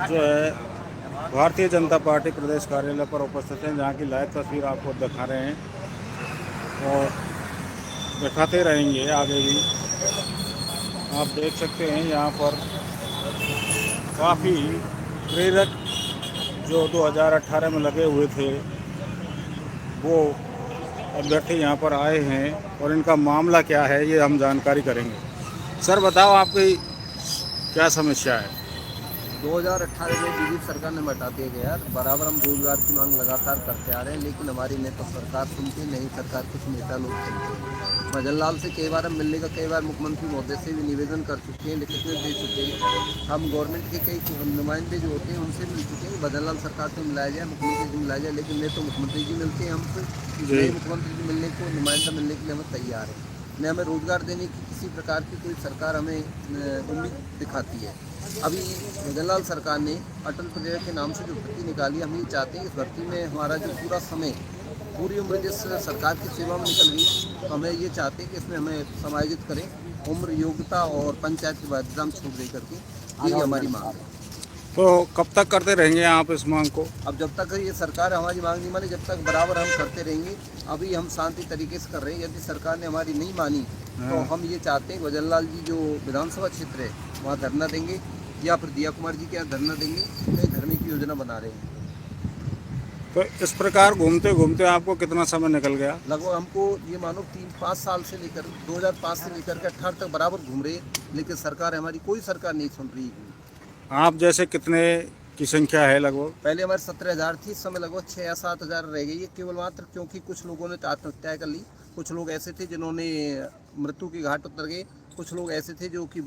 जो है भारतीय जनता पार्टी प्रदेश कार्यालय पर उपस्थित हैं, जहाँ की लाइव तस्वीर आपको दिखा रहे हैं और दिखाते रहेंगे आगे भी। आप देख सकते हैं यहाँ पर काफ़ी प्रेरक जो 2018 में लगे हुए थे वो अभ्यर्थी यहाँ पर आए हैं और इनका मामला क्या है ये हम जानकारी करेंगे। सर बताओ, आपकी क्या समस्या है? 2018 में बीजेपी सरकार ने हटा दिया गया। बराबर हम रोजगार की मांग लगातार करते आ रहे हैं, लेकिन हमारी न तो सरकार सुनती, नहीं सरकार कुछ नेता लोग सुनते। भजन लाल से कई बार हम मिलने का, कई बार मुख्यमंत्री महोदय से भी निवेदन कर चुके हैं, लिखित में दे चुके हैं। हम गवर्नमेंट के कई नुमाइंदे जो होते हैं उनसे मिल चुके हैं, भजन लाल सरकार से मिलाया जाए, मुख्यमंत्री से मिलाया जाए, लेकिन न तो मुख्यमंत्री जी मिलते हैं हमसे, नए मुख्यमंत्री जी मिलने को, नुमाइंदा मिलने के लिए हम तैयार हैं। न हमें रोजगार देने की किसी प्रकार की कोई सरकार हमें उम्मीद दिखाती है। अभी भजनलाल सरकार ने अटल प्रेरक के नाम से जो भर्ती निकाली, हम ये चाहते हैं इस भर्ती में हमारा जो पूरा समय, पूरी उम्र जिस सरकार की सेवा में निकल गई, तो हमें ये चाहते हैं कि इसमें हमें समायोजित करें, उम्र, योग्यता और पंचायत की बाध्यता हम छूट दे करके, यही हमारी मांग है। तो कब तक करते रहेंगे आप इस मांग को? अब जब तक ये सरकार हमारी मांग नहीं माने, जब तक बराबर हम करते रहेंगे। अभी हम शांति तरीके से कर रहे हैं। यदि सरकार ने हमारी नहीं मानी तो हम ये चाहते हैं भजनलाल जी जो विधानसभा क्षेत्र है वहाँ धरना देंगे, या फिर दिया कुमार जी के यहाँ धरना देंगे, उन्हें धरने की योजना बना रहे हैं। तो इस प्रकार घूमते घूमते आपको कितना समय निकल गया? लगभग हमको ये मानो 3-5 साल से लेकर 2005 से लेकर के 18 तक बराबर घूम रहे, लेकिन सरकार हमारी कोई सरकार नहीं सुन रही है। आप जैसे कितने की संख्या है लगभग? पहले हमारे 17,000 थी, इस समय लगभग 6 या 7,000 रह गई है, केवल मात्र क्योंकि कुछ लोगों ने आत्महत्या कर ली। कुछ लोग ऐसे थे जिन्होंने मृत्यु की घाट उतर गए, कुछ लोग ऐसे थे जो कि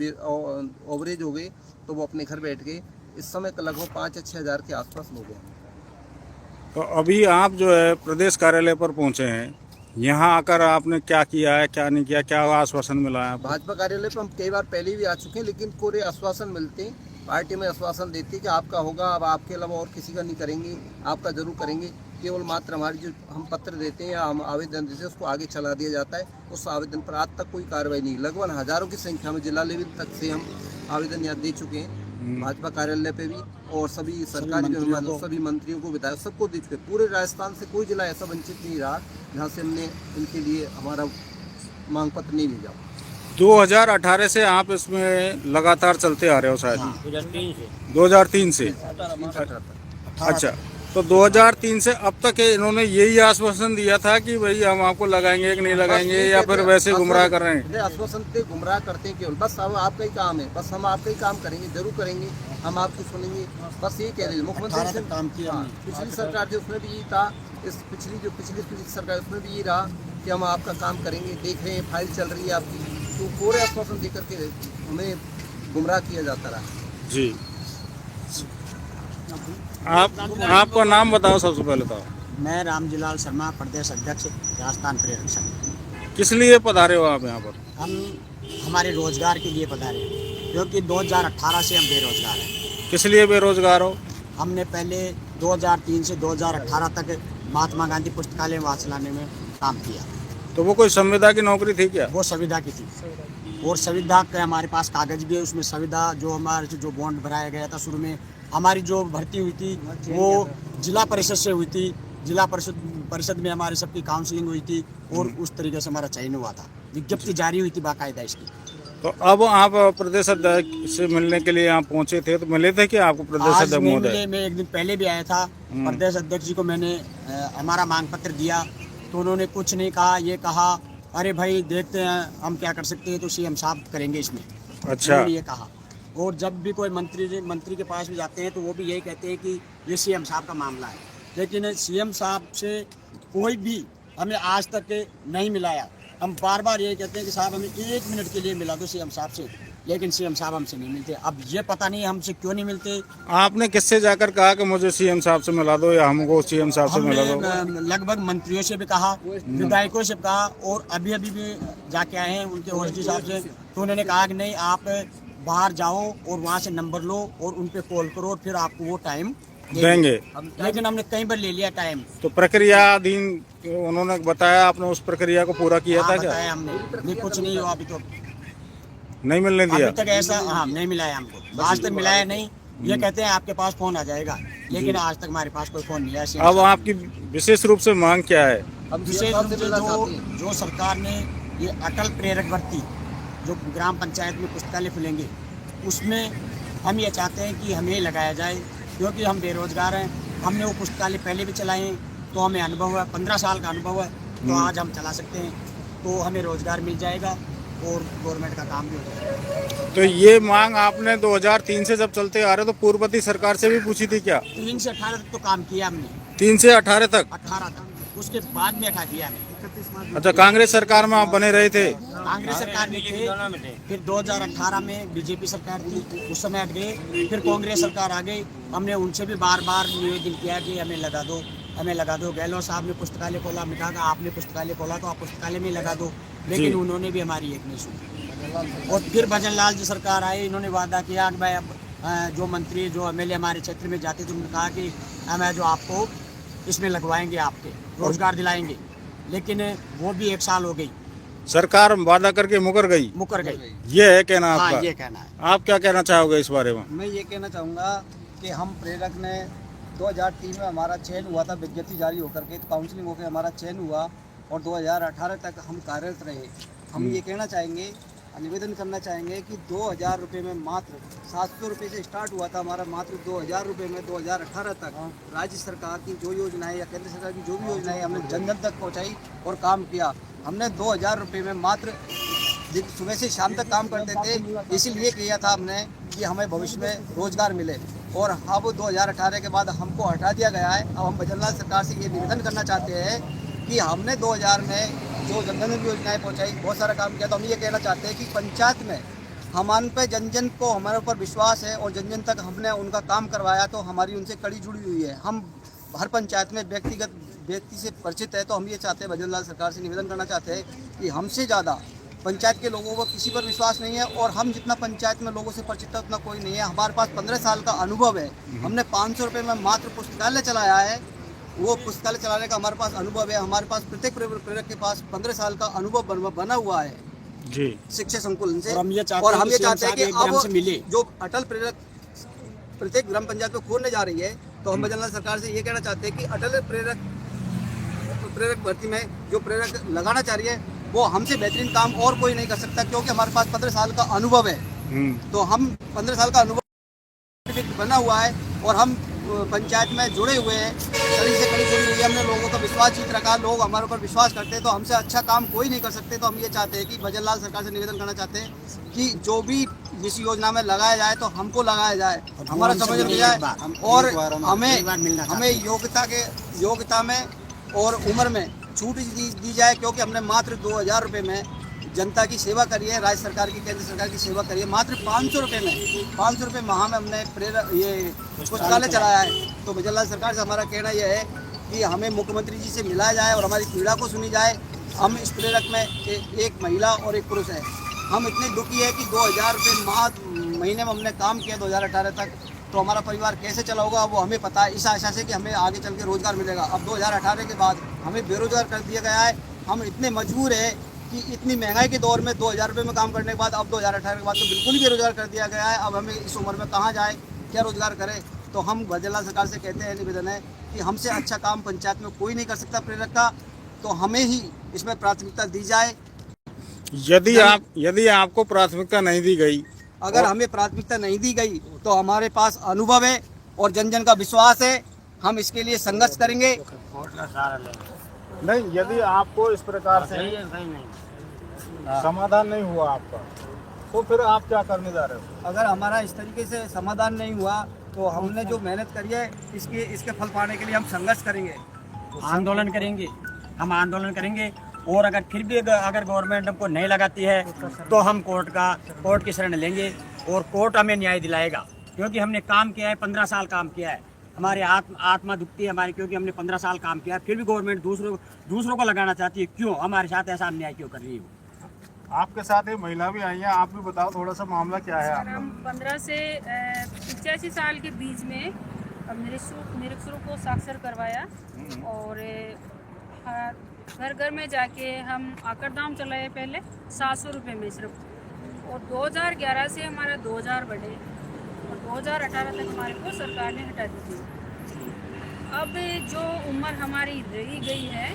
ओवरेज हो गए तो वो अपने घर बैठ गए। इस समय लगभग 5 या 6,000 के आसपास लोग हैं। तो अभी आप जो है प्रदेश कार्यालय पर पहुंचे हैं, यहाँ आकर आपने क्या किया है, क्या नहीं किया, क्या आश्वासन मिला है? भाजपा कार्यालय पर हम कई बार पहले भी आ चुके हैं, लेकिन पूरे आश्वासन मिलते हैं। पार्टी में आश्वासन देती है कि आपका होगा, अब आपके अलावा और किसी का नहीं करेंगे, आपका जरूर करेंगे। केवल मात्र हमारी जो हम पत्र देते हैं या हम आवेदन देते हैं उसको आगे चला दिया जाता है। उस आवेदन पर आज तक कोई कार्रवाई नहीं। लगभग हजारों की संख्या में जिला लेवल तक से हम आवेदन यहाँ दे चुके हैं, भाजपा कार्यालय पे भी, और सभी सरकारी जो सभी मंत्रियों को, विधायक सबको दे चुके। पूरे राजस्थान से कोई जिला ऐसा वंचित नहीं रहा जहाँ से हमने इनके लिए हमारा मांग पत्र नहीं भेजा। 2018 से आप इसमें लगातार चलते आ रहे हो शायद? 2003 से। अच्छा, तो 2003 से अब तक इन्होंने यही आश्वासन दिया था कि भाई हम आपको लगाएंगे कि नहीं लगाएंगे, या फिर वैसे गुमराह कर रहे हैं? आश्वासन थे, गुमराह करते हैं केवल। बस अब आपका ही काम है, बस हम आपका ही काम करेंगे, जरूर करेंगे, हम आपकी सुनेंगे, बस यही कह रहे हैं। मुख्यमंत्री से काम किया, पिछली सरकार थी उसमें भी यही था, इस पिछली सरकार उसमें भी यही रहा कि हम आपका काम करेंगे, देख रहे हैं, फाइल चल रही है आपकी। तो पूरे आश्वासन देकर के हमें गुमराह किया जाता रहा। जी, आपका नाम बताओ सबसे पहले तो। मैं रामजीलाल शर्मा, प्रदेश अध्यक्ष राजस्थान प्रेरक संघ। किस लिए पधारे हो आप यहाँ पर? हम हमारे रोजगार के लिए पधारे हैं, क्योंकि 2018 से हम बेरोजगार हैं। किस लिए बेरोजगार हो? हमने पहले 2003 से 2018 तक महात्मा गांधी पुस्तकालय वाचनालय में काम किया। तो वो कोई संविदा की नौकरी थी क्या? वो संविदा की थी, और संविदा का हमारे पास कागज भी है। उसमें संविदा जो हमारे जो बॉन्ड भराया गया था शुरू में, हमारी जो भर्ती हुई थी वो जिला परिषद से हुई थी। जिला परिषद में हमारी सबकी काउंसलिंग हुई थी और उस तरीके से हमारा चयन हुआ था। विज्ञप्ति जारी हुई थी बाकायदा इसकी। तो अब आप प्रदेश अध्यक्ष से मिलने के लिए यहाँ पहुँचे थे, तो मिले थे कि आपको प्रदेश अध्यक्ष महोदय? मैं एक दिन पहले भी आया था, प्रदेश अध्यक्ष जी को मैंने हमारा मांग पत्र दिया तो उन्होंने कुछ नहीं कहा। ये कहा अरे भाई देखते हैं हम क्या कर सकते हैं, तो सीएम साहब करेंगे इसमें। अच्छा, ये कहा। और जब भी कोई मंत्री के पास भी जाते हैं तो वो भी यही कहते हैं कि ये सीएम साहब का मामला है, लेकिन सीएम साहब से कोई भी हमें आज तक नहीं मिलाया। हम बार बार यही कहते हैं कि साहब हमें 1 मिनट के लिए मिला दो सीएम साहब से, लेकिन सीएम साहब हमसे नहीं मिलते। अब ये पता नहीं हमसे क्यों नहीं मिलते। आपने किससे जाकर कहा कि मुझे सीएम साहब से मिला दो या हमको सीएम साहब से मिला दो? लगभग मंत्रियों से भी कहा, विधायकों से कहा, और अभी भी जाके आए हैं उनके ओएसडी साहब से, तो उन्होंने कहा कि नहीं आप बाहर जाओ और वहाँ से नंबर लो और उन पे कॉल करो और फिर आपको वो टाइम देंगे। लेकिन हमने कई बार ले लिया टाइम। तो प्रक्रिया अधीन उन्होंने बताया, आपने उस प्रक्रिया को पूरा किया था क्या? हमने नहीं, कुछ नहीं हुआ अभी तो, नहीं मिलने दिया अभी तक ऐसा नहीं मिला है हमको। आज तक मिलाया नहीं। ये कहते हैं आपके पास फोन आ जाएगा, लेकिन आज तक हमारे पास कोई फोन नहीं आया। अब आपकी विशेष रूप से मांग क्या है? हम विशेष CM रूप साहब से से मिलना चाहते हैं। जो सरकार ने ये अटल प्रेरक भर्ती जो ग्राम पंचायत में पुस्तकालय खुलेंगे, उसमें हम ये चाहते हैं कि हमें लगाया जाए, क्योंकि हम बेरोजगार हैं। हमने वो पुस्तकालय पहले भी चलाए हैं, तो हमें अनुभव है, 15 साल का अनुभव है, तो आज हम चला सकते हैं, तो हमें रोजगार मिल जाएगा और गवर्नमेंट का काम भी हो जाएगा। तो ये मांग आपने 2003 से जब चलते आ रहे तो पूर्ववर्ती सरकार से भी पूछी थी क्या? 3 से 18 तक तो काम किया हमने, 3 से 18 तक? 18 तक, उसके बाद में हटा दिया हमने। अच्छा, कांग्रेस सरकार में आप बने रहे थे? कांग्रेस सरकार में थे, फिर 2018 में बीजेपी सरकार थी, उस समय हट गए, फिर कांग्रेस सरकार आ गई। हमने उनसे भी बार बार निवेदन किया कि हमें लगा दो, हमें लगा दो। गहलोत साहब ने पुस्तकालय खोला, हमने कहा आपने पुस्तकालय खोला तो आप पुस्तकालय में लगा दो, लेकिन उन्होंने भी हमारी एक नहीं सुनी। और फिर भजन लाल जी सरकार आई, इन्होंने वादा किया कि भाई अब जो मंत्री जो MLA हमारे क्षेत्र में जाते थे, उन्होंने कहा कि हम जो आपको इसमें लगवाएंगे, आपके रोजगार दिलाएंगे, लेकिन वो भी 1 साल हो गई, सरकार वादा करके मुकर गई। ये है कहना आपका? हाँ, ये कहना है। आप क्या कहना चाहोगे इस बारे में? मैं ये कहना चाहूँगा कि हम प्रेरक ने 2003 में हमारा चयन हुआ था, विज्ञप्ति जारी होकर के, तो काउंसलिंग होकर हमारा चयन हुआ और 2018 तक हम कार्यरत रहे। हम ये कहना चाहेंगे, निवेदन करना चाहेंगे कि 2000 रुपये में मात्र 700 रुपये से स्टार्ट हुआ था हमारा, मात्र 2000 रुपये में 2018 तक राज्य सरकार की जो योजनाएं या केंद्र सरकार की जो भी योजनाएं हमने जन जन तक पहुंचाई और काम किया। हमने 2000 रुपये में मात्र सुबह से शाम तक काम करते थे, इसीलिए किया था हमने कि हमें भविष्य में रोजगार मिले। और अब 2018 के बाद हमको हटा दिया गया है। अब हम भजनलाल सरकार से ये निवेदन करना चाहते हैं कि हमने 2000 में जो जन जन योजनाएं पहुंचाई, बहुत सारा काम किया, तो हम ये कहना चाहते हैं कि पंचायत में हमारे पे जन जन को हमारे ऊपर विश्वास है और जन जन तक हमने उनका काम करवाया, तो हमारी उनसे कड़ी जुड़ी हुई है। हम हर पंचायत में व्यक्ति से परिचित है, तो हम ये चाहते हैं, भजनलाल सरकार से निवेदन करना चाहते हैं कि हमसे ज़्यादा पंचायत के लोगों को किसी पर विश्वास नहीं है, और हम जितना पंचायत में लोगों से परिचित है उतना कोई नहीं है। हमारे पास 15 साल का अनुभव है। हमने 500 रुपये में मात्र पुस्तकालय चलाया है, वो पुस्तकालय चलाने का हमारे पास अनुभव है। हमारे पास प्रत्येक प्रेरक के पास 15 साल का अनुभव बना हुआ है जी, शिक्षा संकुलन से। और हम ये चाहते हैं कि अब जो अटल प्रेरक प्रत्येक ग्राम पंचायत में खोलने जा रही है, तो हम भजनलाल सरकार से ये कहना चाहते हैं कि अटल प्रेरक भर्ती में जो प्रेरक लगाना चाह रही है, वो हमसे बेहतरीन काम और कोई नहीं कर सकता, क्योंकि हमारे पास 15 साल का अनुभव है। तो हम 15 साल का अनुभव बना हुआ है और हम पंचायत में जुड़े हुए हैं, कड़ी से कड़ी जुड़ी हुई है। हमने लोगों का विश्वास जीत रखा, लोग हमारे ऊपर विश्वास करते हैं, तो हमसे अच्छा काम कोई नहीं कर सकते। तो हम ये चाहते हैं कि भजनलाल सरकार से निवेदन करना चाहते हैं कि जो भी जिस योजना में लगाया जाए तो हमको लगाया जाए, हमारा समझ में जाए, और हमें योग्यता में और उम्र में छूट दी जाए, क्योंकि हमने मात्र 2000 रुपये में जनता की सेवा करी है, राज्य सरकार की केंद्र सरकार की सेवा करी है। मात्र 500 रुपये में 500 रुपये माह में हमने ये पुस्तकालय चलाया है। तो भजनलाल सरकार से हमारा कहना यह है कि हमें मुख्यमंत्री जी से मिलाया जाए और हमारी पीड़ा को सुनी जाए। हम इस प्रेरक में एक महिला और एक पुरुष है। हम इतने दुखी है कि 2000 रुपये महीने में हमने काम किया 2018 तक, तो हमारा परिवार कैसे चला होगा वो हमें पता है। इस आशा से कि हमें आगे चल के रोजगार मिलेगा। अब 2018 के बाद हमें बेरोजगार कर दिया गया है। हम इतने मजबूर है कि इतनी महंगाई के दौर में 2000 रुपये में काम करने के बाद अब 2018 के बाद तो बिल्कुल ही बेरोजगार कर दिया गया है। अब हमें इस उम्र में कहाँ जाए, क्या रोजगार करें। तो हम भजनलाल सरकार से कहते हैं, निवेदन है कि हमसे अच्छा काम पंचायत में कोई नहीं कर सकता प्रेरक का, तो हमें ही इसमें प्राथमिकता दी जाए। यदि आपको प्राथमिकता नहीं दी गई, अगर हमें प्राथमिकता नहीं दी गई, तो हमारे पास अनुभव है और जन जन का विश्वास है, हम इसके लिए संघर्ष करेंगे। नहीं, यदि आपको इस प्रकार से समाधान नहीं हुआ आपका, तो फिर आप क्या करने जा रहे हो? अगर हमारा इस तरीके से समाधान नहीं हुआ, तो हमने जो मेहनत करी है इसके फल पाने के लिए हम संघर्ष करेंगे, आंदोलन करेंगे। हम आंदोलन करेंगे, और अगर फिर भी अगर गवर्नमेंट हमको नहीं लगाती है तो हम कोर्ट की शरण लेंगे और कोर्ट हमें न्याय दिलाएगा, क्योंकि हमने काम किया है, 15 साल काम किया है। हमारी आत्मा दुखती है हमारी, क्योंकि हमने 15 साल काम किया है, फिर भी गवर्नमेंट दूसरों को लगाना चाहती है। क्यों हमारे साथ ऐसा अन्याय क्यों कर रही है? आपके साथ एक महिला भी आई है, आप भी बताओ थोड़ा सा मामला क्या है आपका? हम 15 से 85 साल के बीच में निरीक्षरों को साक्षर करवाया और घर घर में जाके हम आकरदाम चलाए पहले 700 रुपये में सिर्फ, और 2011 से हमारा 2000 बढ़े, और 2018 तक हमारे को सरकार ने हटा दी थी। अब जो उम्र हमारी रही गई है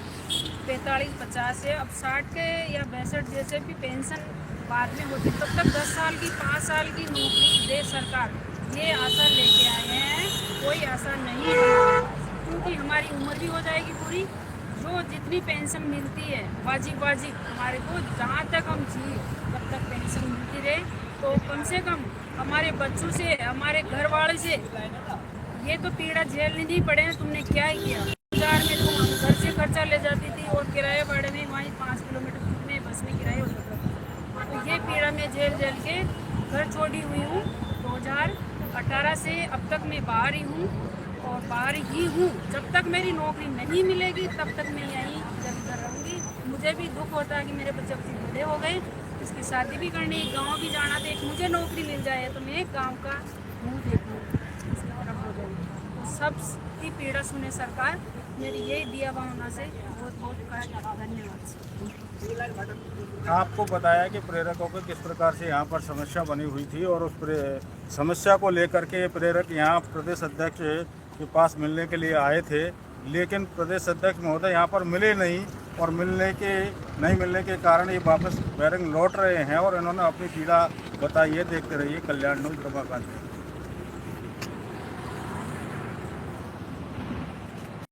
45-50 से, अब 60 के या 62 जैसे भी पेंशन बाद में होती, तब तक 10 साल की 5 साल की नौकरी दे सरकार, ये आशा लेके आए हैं। कोई आशा नहीं है, क्योंकि हमारी उम्र भी हो जाएगी पूरी। जो जितनी पेंशन मिलती है वाजिब हमारे को, जहाँ तक हम जिए तब तक पेंशन मिलती रहे, तो कम से कम हमारे बच्चों से, हमारे घर वाले से ये तो पीड़ा झेलनी नहीं पड़े। तुमने क्या किया, 2000 में तुम घर से खर्चा ले जाती थी और किराए भाड़े में वहीं 5 किलोमीटर कितने बस में किराए होता था। तो ये पीड़ा मैं झेल के घर छोड़ी हुई हूँ। 2018 से अब तक मैं बाहर ही हूँ और बाहर ही हूँ। जब तक मेरी नौकरी नहीं मिलेगी तब तक मैं यहीं इधर रहूँगी। मुझे भी दुख होता है कि मेरे बच्चे बूढ़े हो गए, इसकी शादी भी करनी, गाँव भी जाना था। एक मुझे नौकरी मिल जाए तो मैं गाँव का मुँह देखूँ, इसकी तरफ हो जाऊँ। तो सब की पीड़ा सुने सरकार। मेरी यही दिया भावना से बहुत बहुत धन्यवाद। आपको बताया कि प्रेरकों को किस प्रकार से यहाँ पर समस्या बनी हुई थी और उस समस्या को लेकर के प्रेरक यहाँ प्रदेश अध्यक्ष के पास मिलने के लिए आए थे, लेकिन प्रदेश अध्यक्ष महोदय यहाँ पर मिले नहीं और नहीं मिलने के कारण ये वापस बैरंग लौट रहे हैं और इन्होंने अपनी पीड़ा बताई है। देखते रहिए कल्याण न्यूज़ रमाकांत।